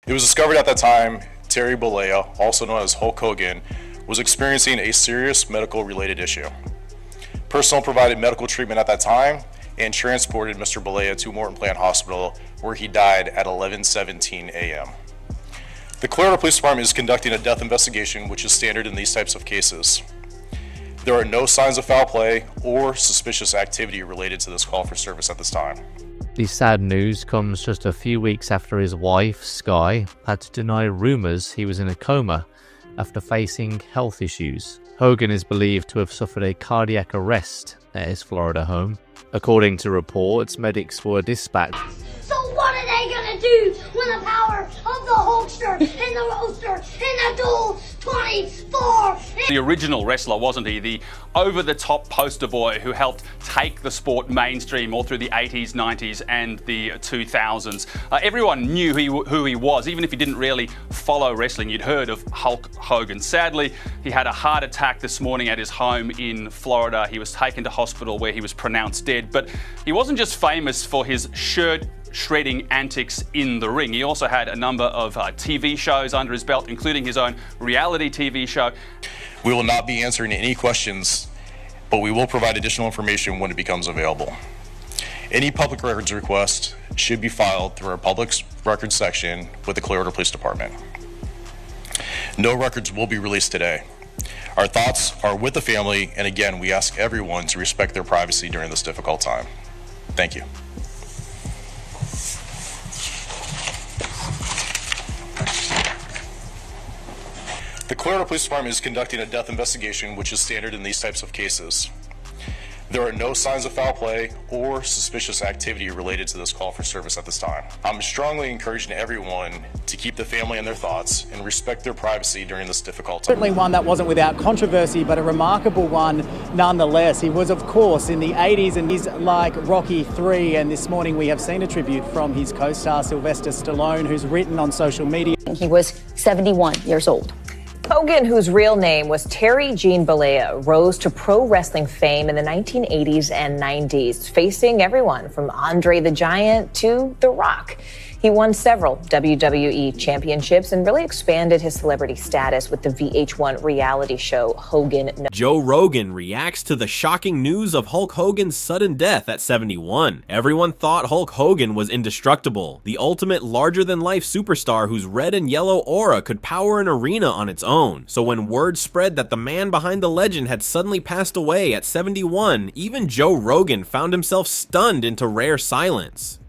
It was discovered at that time Terry Bollea, also known as Hulk Hogan, was experiencing a serious medical-related issue. Personnel provided medical treatment at that time and transported Mr. Bollea to Morton Plant Hospital, where he died at 11:17 a.m. The Clearwater Police Department is conducting a death investigation, which is standard in these types of cases. There are no signs of foul play or suspicious activity related to this call for service at this time. The sad news comes just a few weeks after his wife, Sky, had to deny rumours he was in a coma after facing health issues. Hogan is believed to have suffered a cardiac arrest at his Florida home. According to reports, medics were dispatched. So what are they gonna do when the power of the Hulkster and the Roaster and the Dual 24? The original wrestler, wasn't he? The over-the-top poster boy who helped take the sport mainstream all through the 80s, 90s and the 2000s. Everyone knew who he was, even if you didn't really follow wrestling. You'd heard of Hulk Hogan. Sadly, he had a heart attack this morning at his home in Florida. He was taken to hospital where he was pronounced dead. But he wasn't just famous for his shirt shredding antics in the ring. He also had a number of TV shows under his belt, including his own reality TV show. We will not be answering any questions, but we will provide additional information when it becomes available. Any public records request should be filed through our public records section with the Clearwater Police Department. No records will be released today. Our thoughts are with the family, and again, we ask everyone to respect their privacy during this difficult time. Thank you. The Clearwater Police Department is conducting a death investigation, which is standard in these types of cases. There are no signs of foul play or suspicious activity related to this call for service at this time. I'm strongly encouraging everyone to keep the family in their thoughts and respect their privacy during this difficult time. Certainly one that wasn't without controversy, but a remarkable one nonetheless. He was, of course, in the 80s, and he's like Rocky III. And this morning we have seen a tribute from his co-star Sylvester Stallone, who's written on social media. He was 71 years old. Hogan, whose real name was Terry Gene Bollea, rose to pro wrestling fame in the 1980s and 90s, facing everyone from Andre the Giant to The Rock. He won several WWE championships and really expanded his celebrity status with the VH1 reality show Hogan. Joe Rogan reacts to the shocking news of Hulk Hogan's sudden death at 71. Everyone thought Hulk Hogan was indestructible, the ultimate larger-than-life superstar whose red and yellow aura could power an arena on its own. So when word spread that the man behind the legend had suddenly passed away at 71, even Joe Rogan found himself stunned into rare silence.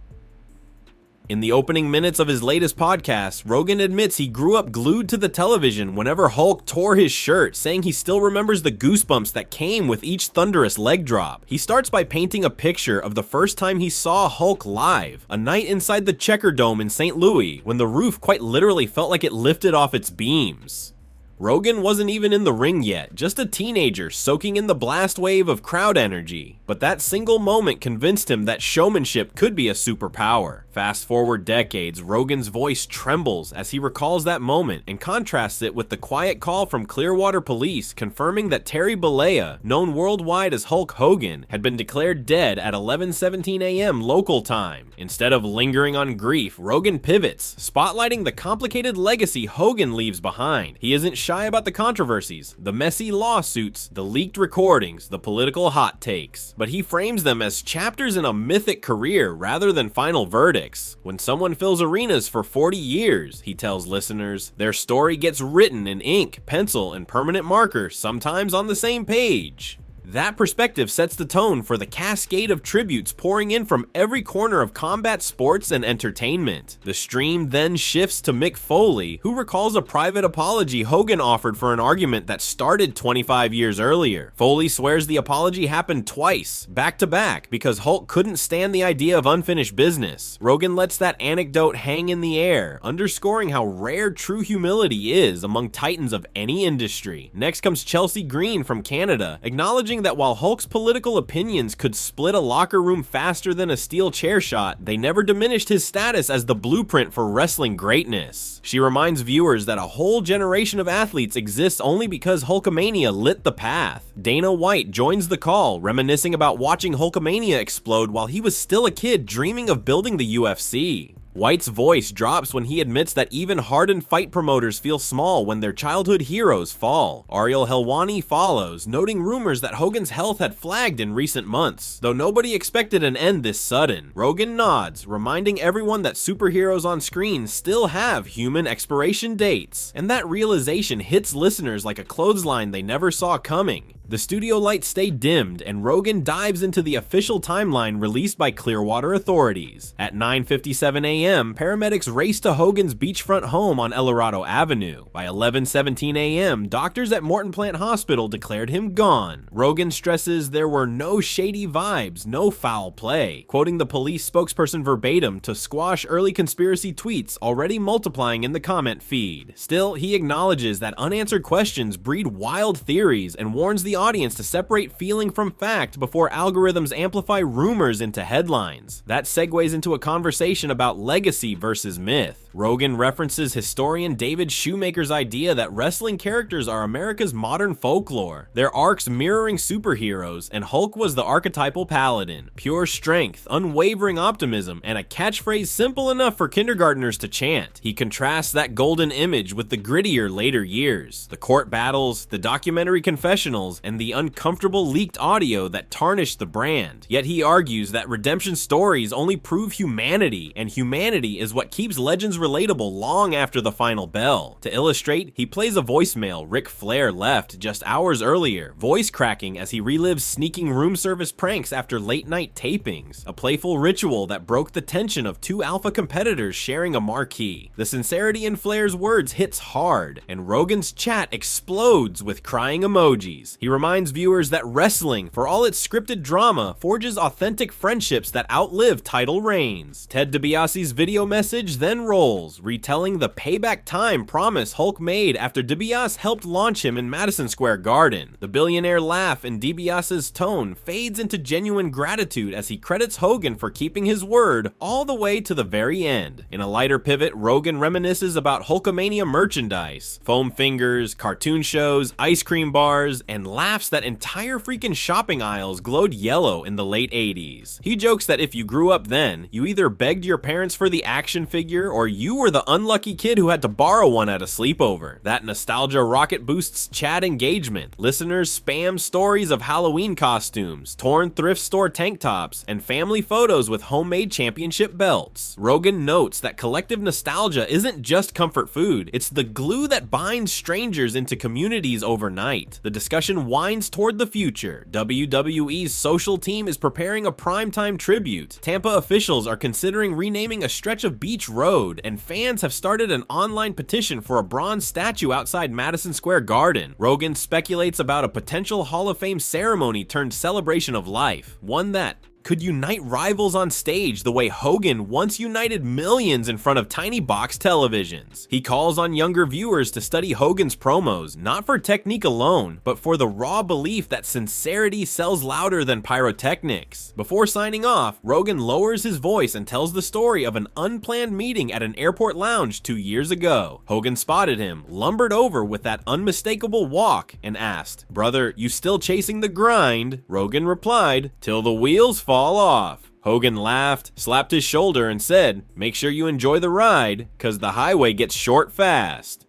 In the opening minutes of his latest podcast, Rogan admits he grew up glued to the television whenever Hulk tore his shirt, saying he still remembers the goosebumps that came with each thunderous leg drop. He starts by painting a picture of the first time he saw Hulk live, a night inside the Checker Dome in St. Louis, when the roof quite literally felt like it lifted off its beams. Rogan wasn't even in the ring yet, just a teenager soaking in the blast wave of crowd energy. But that single moment convinced him that showmanship could be a superpower. Fast forward decades, Rogan's voice trembles as he recalls that moment and contrasts it with the quiet call from Clearwater Police confirming that Terry Bollea, known worldwide as Hulk Hogan, had been declared dead at 11:17 a.m. local time. Instead of lingering on grief, Rogan pivots, spotlighting the complicated legacy Hogan leaves behind. He isn't shy about the controversies, the messy lawsuits, the leaked recordings, the political hot takes, but he frames them as chapters in a mythic career rather than final verdicts. When someone fills arenas for 40 years, he tells listeners, their story gets written in ink, pencil, and permanent marker, sometimes on the same page. That perspective sets the tone for the cascade of tributes pouring in from every corner of combat sports and entertainment. The stream then shifts to Mick Foley, who recalls a private apology Hogan offered for an argument that started 25 years earlier. Foley swears the apology happened twice, back to back, because Hulk couldn't stand the idea of unfinished business. Rogan lets that anecdote hang in the air, underscoring how rare true humility is among titans of any industry. Next comes Chelsea Green from Canada, acknowledging that while Hulk's political opinions could split a locker room faster than a steel chair shot, they never diminished his status as the blueprint for wrestling greatness. She reminds viewers that a whole generation of athletes exists only because Hulkamania lit the path. Dana White joins the call, reminiscing about watching Hulkamania explode while he was still a kid dreaming of building the UFC. White's voice drops when he admits that even hardened fight promoters feel small when their childhood heroes fall. Ariel Helwani follows, noting rumors that Hogan's health had flagged in recent months, though nobody expected an end this sudden. Rogan nods, reminding everyone that superheroes on screen still have human expiration dates, and that realization hits listeners like a clothesline they never saw coming. The studio lights stay dimmed, and Rogan dives into the official timeline released by Clearwater authorities. At 9:57 a.m., paramedics race to Hogan's beachfront home on El Dorado Avenue. By 11:17 a.m., doctors at Morton Plant Hospital declared him gone. Rogan stresses there were no shady vibes, no foul play, quoting the police spokesperson verbatim to squash early conspiracy tweets already multiplying in the comment feed. Still, he acknowledges that unanswered questions breed wild theories and warns the audience to separate feeling from fact before algorithms amplify rumors into headlines. That segues into a conversation about legacy versus myth. Rogan references historian David Shoemaker's idea that wrestling characters are America's modern folklore, their arcs mirroring superheroes, and Hulk was the archetypal paladin. Pure strength, unwavering optimism, and a catchphrase simple enough for kindergartners to chant. He contrasts that golden image with the grittier later years, the court battles, the documentary confessionals, and the uncomfortable leaked audio that tarnished the brand. Yet he argues that redemption stories only prove humanity, and humanity is what keeps legends relatable long after the final bell. To illustrate, he plays a voicemail Ric Flair left just hours earlier, voice cracking as he relives sneaking room service pranks after late night tapings, a playful ritual that broke the tension of two alpha competitors sharing a marquee. The sincerity in Flair's words hits hard, and Rogan's chat explodes with crying emojis. He reminds viewers that wrestling, for all its scripted drama, forges authentic friendships that outlive title reigns. Ted DiBiase's video message then rolls, retelling the payback time promise Hulk made after DiBiase helped launch him in Madison Square Garden. The billionaire laugh in DiBiase's tone fades into genuine gratitude as he credits Hogan for keeping his word all the way to the very end. In a lighter pivot, Rogan reminisces about Hulkamania merchandise, foam fingers, cartoon shows, ice cream bars, and laughs that entire freaking shopping aisles glowed yellow in the late 80s. He jokes that if you grew up then, you either begged your parents for the action figure or you were the unlucky kid who had to borrow one at a sleepover. That nostalgia rocket boosts chat engagement. Listeners spam stories of Halloween costumes, torn thrift store tank tops, and family photos with homemade championship belts. Rogan notes that collective nostalgia isn't just comfort food, it's the glue that binds strangers into communities overnight. The discussion winds toward the future. WWE's social team is preparing a primetime tribute. Tampa officials are considering renaming a stretch of Beach Road, and fans have started an online petition for a bronze statue outside Madison Square Garden. Rogan speculates about a potential Hall of Fame ceremony turned celebration of life, one that could unite rivals on stage the way Hogan once united millions in front of tiny box televisions. He calls on younger viewers to study Hogan's promos, not for technique alone, but for the raw belief that sincerity sells louder than pyrotechnics. Before signing off, Rogan lowers his voice and tells the story of an unplanned meeting at an airport lounge 2 years ago. Hogan spotted him, lumbered over with that unmistakable walk, and asked, "Brother, you still chasing the grind?" Rogan replied, "Till the wheels fall off." Hogan laughed, slapped his shoulder, and said, "Make sure you enjoy the ride, 'cause the highway gets short fast."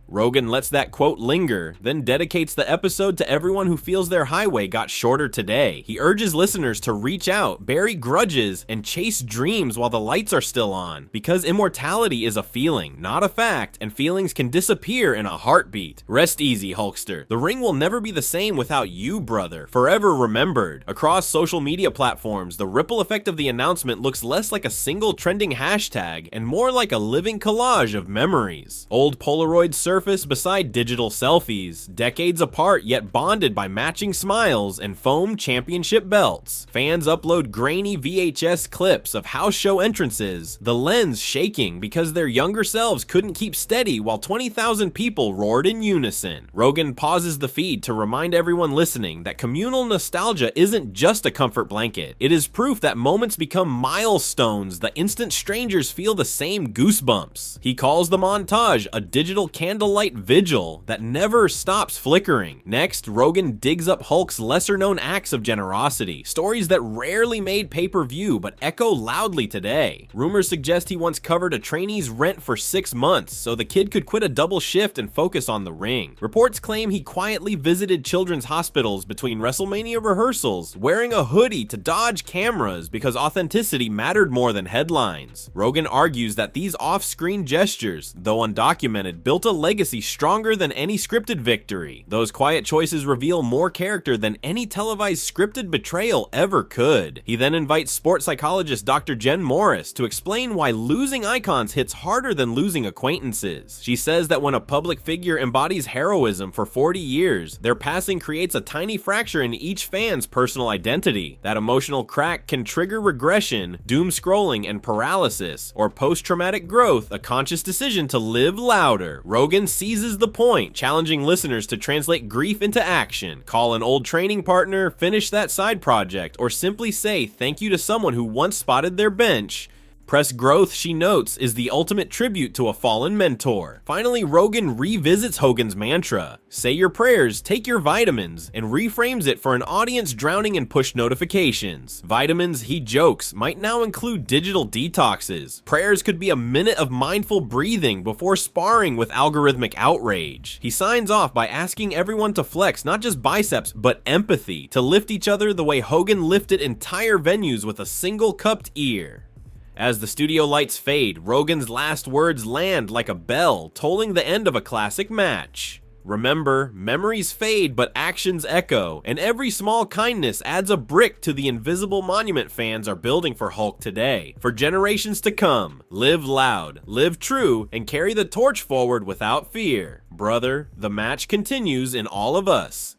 Rogan lets that quote linger, then dedicates the episode to everyone who feels their highway got shorter today. He urges listeners to reach out, bury grudges, and chase dreams while the lights are still on, because immortality is a feeling, not a fact, and feelings can disappear in a heartbeat. Rest easy, Hulkster. The ring will never be the same without you, brother. Forever remembered. Across social media platforms, the ripple effect of the announcement looks less like a single trending hashtag and more like a living collage of memories. Old Polaroid surface beside digital selfies, decades apart yet bonded by matching smiles and foam championship belts. Fans upload grainy VHS clips of house show entrances, the lens shaking because their younger selves couldn't keep steady while 20,000 people roared in unison. Rogan pauses the feed to remind everyone listening that communal nostalgia isn't just a comfort blanket. It is proof that moments become milestones the instant strangers feel the same goosebumps. He calls the montage a digital candle candlelight vigil that never stops flickering. Next, Rogan digs up Hulk's lesser-known acts of generosity, stories that rarely made pay-per-view but echo loudly today. Rumors suggest he once covered a trainee's rent for 6 months so the kid could quit a double shift and focus on the ring. Reports claim he quietly visited children's hospitals between WrestleMania rehearsals, wearing a hoodie to dodge cameras because authenticity mattered more than headlines. Rogan argues that these off-screen gestures, though undocumented, built a legacy stronger than any scripted victory. Those quiet choices reveal more character than any televised scripted betrayal ever could. He then invites sports psychologist Dr. Jen Morris to explain why losing icons hits harder than losing acquaintances. She says that when a public figure embodies heroism for 40 years, their passing creates a tiny fracture in each fan's personal identity. That emotional crack can trigger regression, doom scrolling, and paralysis, or post-traumatic growth, a conscious decision to live louder. Rogan seizes the point, challenging listeners to translate grief into action, call an old training partner, finish that side project, or simply say thank you to someone who once spotted their bench. Press growth, she notes, is the ultimate tribute to a fallen mentor. Finally, Rogan revisits Hogan's mantra, say your prayers, take your vitamins, and reframes it for an audience drowning in push notifications. Vitamins, he jokes, might now include digital detoxes. Prayers could be a minute of mindful breathing before sparring with algorithmic outrage. He signs off by asking everyone to flex not just biceps, but empathy, to lift each other the way Hogan lifted entire venues with a single cupped ear. As the studio lights fade, Rogan's last words land like a bell, tolling the end of a classic match. Remember, memories fade but actions echo, and every small kindness adds a brick to the invisible monument fans are building for Hulk today. For generations to come, live loud, live true, and carry the torch forward without fear. Brother, the match continues in all of us.